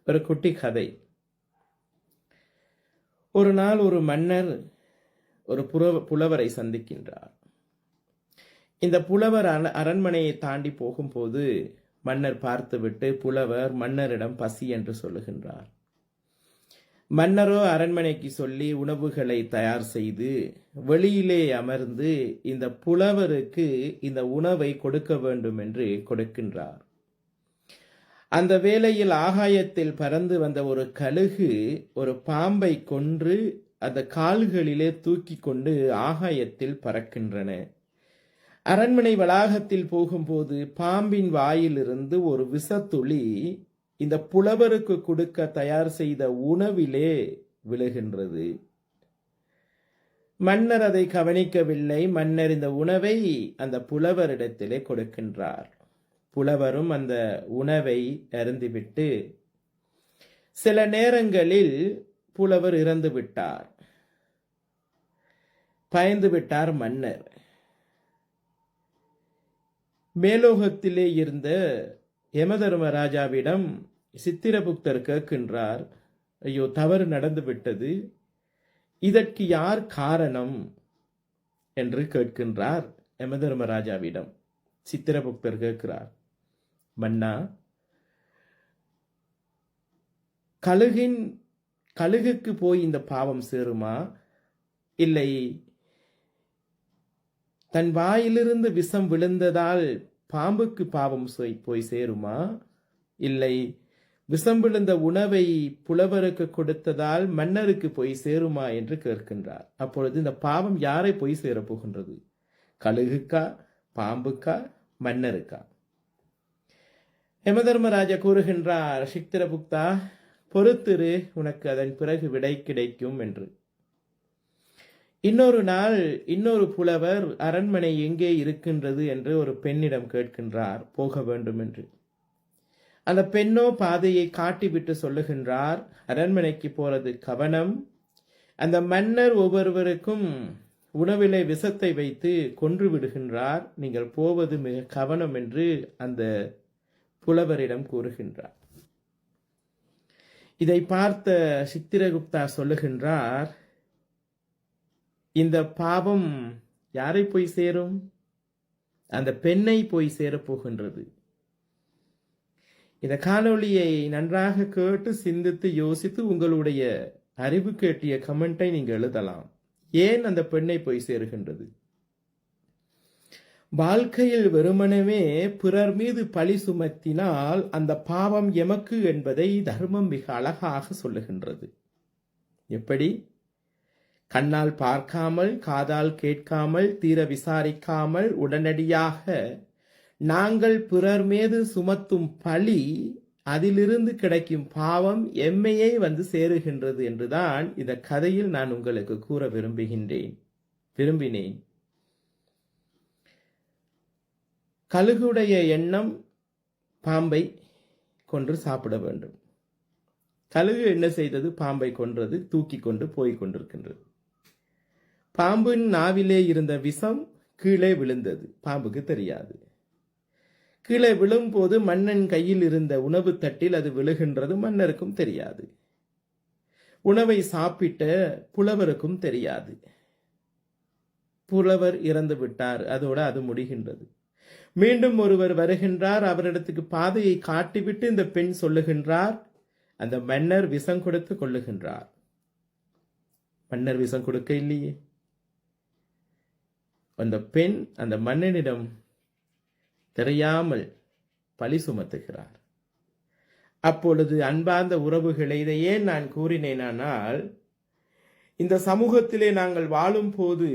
ஒரு குட்டி கதை. ஒரு நாள் ஒரு மன்னர் ஒரு புலவரை சந்திக்கின்றார். இந்த புலவர் அரண்மனையை தாண்டி போகும்போது மன்னர் பார்த்துவிட்டு புலவர் மன்னரிடம் பசி என்று சொல்லுகின்றார். மன்னரோ அரண்மனைக்கு சொல்லி உணவுகளை தயார் செய்து வெளியிலே அமர்ந்து இந்த புலவருக்கு இந்த உணவை கொடுக்க வேண்டும் என்று கொடுக்கின்றார். அந்த வேளையில் ஆகாயத்தில் பறந்து வந்த ஒரு கழுகு ஒரு பாம்பை கொன்று அந்த கால்களிலே தூக்கி கொண்டு ஆகாயத்தில் பறக்கின்றன. அரண்மனை வளாகத்தில் போகும்போது பாம்பின் வாயிலிருந்து ஒரு விஷத்துளி இந்த புலவருக்கு கொடுக்க தயார் செய்த உணவிலே விழுகின்றது. மன்னர் அதை கவனிக்கவில்லை. மன்னர் இந்த உணவை அந்த புலவரிடத்திலே கொடுக்கின்றார். புலவரும் அந்த உணவை அருந்திவிட்டு சில நேரங்களில் புலவர் இறந்து விட்டார். பயந்து விட்டார் மன்னர். மேலோகத்திலே இருந்த யமதர்மராஜாவிடம் சித்திரகுப்தர் கேட்கின்றார், ஐயோ, தவறு நடந்து விட்டது, இதற்கு யார் காரணம் என்று கேட்கின்றார். யமதர்மராஜாவிடம் சித்திரகுப்தர் கேட்கிறார், மன்னா, கழுகுக்கு போய் இந்த பாவம் சேருமா, இல்லை தன் வாயிலிருந்து விஷம் விழுந்ததால் பாம்புக்கு பாவம் போய் சேருமா, இல்லை விஷம் விழுந்த உணவை புலவருக்கு கொடுத்ததால் மன்னருக்கு போய் சேருமா என்று கேட்கின்றார். அப்பொழுது இந்த பாவம் யாரை போய் சேரப்போகின்றது? கழுகுக்கா, பாம்புக்கா, மன்னருக்கா? யமதர்மராஜா கூறுகின்றார், சித்திரகுப்தா, பொறுத்திரு, உனக்கு அதன் பிறகு விடை கிடைக்கும் என்று. இன்னொரு நாள் இன்னொரு புலவர் அரண்மனை எங்கே இருக்கின்றது என்று ஒரு பெண்ணிடம் கேட்கின்றார், போக வேண்டும் என்று. அந்த பெண்ணோ பாதையை காட்டிவிட்டு சொல்லுகின்றார், அரண்மனைக்கு போறது கவனம், அந்த மன்னர் ஒவ்வொருவருக்கும் உணவிலே விஷத்தை வைத்து கொன்று விடுகின்றார், நீங்கள் போவது மிக கவனம் என்று அந்த புலவரிடம் கூறுகின்றார். இதை பார்த்த சித்திரகுப்தா சொல்லுகின்றார், இந்த பாவம் யாரை போய் சேரும்? அந்த பெண்ணை போய் சேரப்போகின்றது. இந்த காணொளியை நன்றாக கேட்டு சிந்தித்து யோசித்து உங்களுடைய அறிவு கேட்டிய கமெண்டை நீங்க எழுதலாம். ஏன் அந்த பெண்ணை போய் சேருகின்றது? வாழ்க்கையில் வெறுமனவே பிறர் மீது பழி சுமத்தினால் அந்த பாவம் எமக்கு என்பதை தர்மம் மிக அழகாக சொல்லுகின்றது. எப்படி? கண்ணால் பார்க்காமல், காதால் கேட்காமல், தீர விசாரிக்காமல் உடனடியாக நாங்கள் பிறர் மீது சுமத்தும் பழி, அதிலிருந்து கிடைக்கும் பாவம் எம்மையே வந்து சேருகின்றது என்றுதான் இந்த கதையில் நான் உங்களுக்கு கூற விரும்பினேன். கழுகுடைய எண்ணம் பாம்பை கொன்று சாப்பிட வேண்டும். கழுகு என்ன செய்தது? பாம்பை கொன்றது, தூக்கி கொண்டு போய் கொண்டிருக்கின்றது. பாம்பின் நாவிலே இருந்த விஷம் கீழே விழுந்தது, பாம்புக்கு தெரியாது. கீழே விழும்போது மன்னன் கையில் இருந்த உணவு தட்டில் அது விழுகின்றது, மன்னருக்கும் தெரியாது. உணவை சாப்பிட்ட புலவருக்கும் தெரியாது. புலவர் இறந்து விட்டார், அதோட அது முடிகின்றது. மீண்டும் ஒருவர் வருகின்றார், அவரிடத்துக்கு பாதையை காட்டிவிட்டு இந்த பெண் சொல்லுகின்றார், அந்த மன்னர் விஷம் கொடுத்து கொள்ளுகின்றார். மன்னர் விஷம் கொடுக்க இல்லையே. அந்த பெண் அந்த மன்னனிடம் தெரியாமல் பழி சுமத்துகிறார். அப்பொழுது அன்பார்ந்த உறவுகளை, இதை ஏன் நான் கூறினேனால், இந்த சமூகத்திலே நாங்கள் வாழும் போது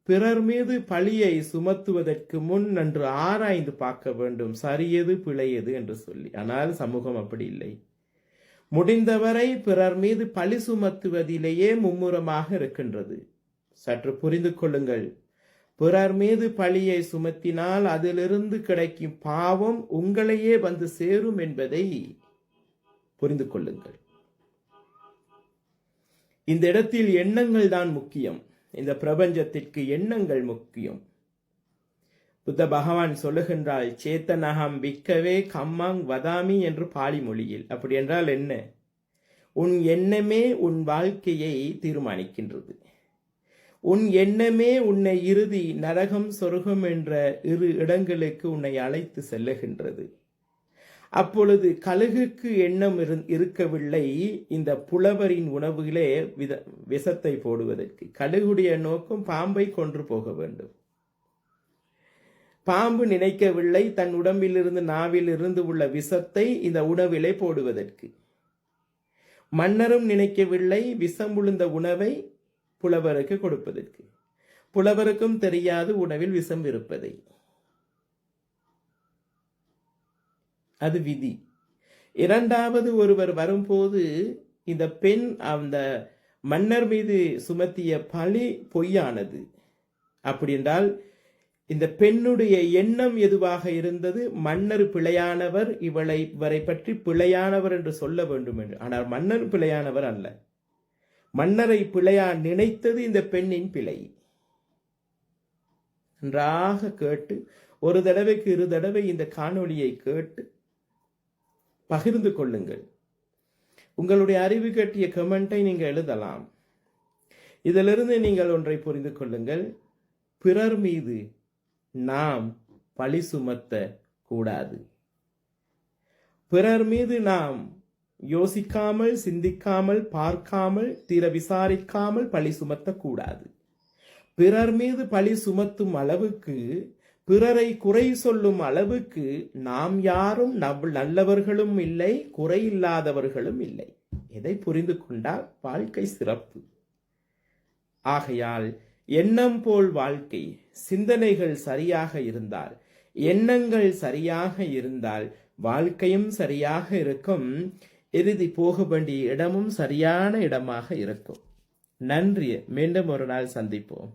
பிறர் மீது பழியை சுமத்துவதற்கு முன் நன்று ஆராய்ந்து பார்க்க வேண்டும், சரியது பிழையது என்று சொல்லி. ஆனால் சமூகம் அப்படி இல்லை. முடிந்தவரை பிறர் மீது பழி சுமத்துவதிலேயே மும்முரமாக இருக்கின்றது. சற்று புரிந்து கொள்ளுங்கள். பிறர் மீது பழியை சுமத்தினால் அதிலிருந்து கிடைக்கும் பாவம் உங்களையே வந்து சேரும் என்பதை புரிந்து கொள்ளுங்கள். இந்த இடத்தில் எண்ணங்கள் தான் முக்கியம். இந்த பிரபஞ்சத்திற்கு எண்ணங்கள் முக்கியம். புத்த பகவான் சொல்லுகின்றால் சேத்தனகம் விக்கவே கம்மாங் வதாமி என்று பாலி மொழியில். அப்படி என்றால் என்ன? உன் எண்ணமே உன் வாழ்க்கையை தீர்மானிக்கின்றது. உன் எண்ணமே உன்னை இறுதி நரகம் சொர்க்கம் என்ற இரு இடங்களுக்கு உன்னை அழைத்து செல்லுகின்றது. அப்பொழுது கழுகுக்கு எண்ணம் இருக்கவில்லை இந்த புலவரின் உணவுகளே விஷத்தை போடுவதற்கு. கழுகுடைய நோக்கம் பாம்பை கொன்று போக வேண்டும். பாம்பு நினைக்கவில்லை தன் உடம்பிலிருந்து நாவில் இருந்து உள்ள விஷத்தை இந்த உணவிலே போடுவதற்கு. மன்னரும் நினைக்கவில்லை விஷம் உளுந்த உணவை புலவருக்கு கொடுப்பதற்கு. புலவருக்கும் தெரியாது உணவில் விஷம் இருப்பதை. அது விதி. இரண்டாவது ஒருவர் வரும்போது இந்த பெண் அந்த மன்னர் மீது சுமத்திய பழி பொய்யானது. அப்படி என்றால் இந்த பெண்ணுடைய எண்ணம் எதுவாக இருந்தது? மன்னர் பிழையானவர், இவரை பற்றி பிழையானவர் என்று சொல்ல வேண்டும் என்று. ஆனால் மன்னர் பிழையானவர் அல்ல. மன்னரை பிழையா நினைத்தது இந்த பெண்ணின் பிழை. நன்றாக கேட்டு, ஒரு தடவைக்கு 2 தடவை இந்த காணொளியை கேட்டு பகிர்ந்து கொள்ளுங்கள். உங்களுடைய அறிவு கட்டிய கமெண்டை நீங்கள் எழுதலாம். இதிலிருந்து நீங்கள் ஒன்றை புரிந்து கொள்ளுங்கள். பிறர் மீது நாம் பழி சுமத்த கூடாது. பிறர் மீது நாம் யோசிக்காமல், சிந்திக்காமல், பார்க்காமல், தீர விசாரிக்காமல் பழி சுமத்தக்கூடாது. பிறர் மீது பழி சுமத்தும் அளவுக்கு, பிறரை குறை சொல்லும் அளவுக்கு நாம் யாரும் நல்லவர்களும் இல்லை, குறையில்லாதவர்களும் இல்லை. இதை புரிந்து கொண்டால் வாழ்க்கை சிறப்பு. ஆகையால் எண்ணம் போல் வாழ்க்கை. சிந்தனைகள் சரியாக இருந்தால், எண்ணங்கள் சரியாக இருந்தால் வாழ்க்கையும் சரியாக இருக்கும். இறுதி போக வேண்டிய இடமும் சரியான இடமாக இருக்கும். நன்றி. மீண்டும் ஒரு நாள் சந்திப்போம்.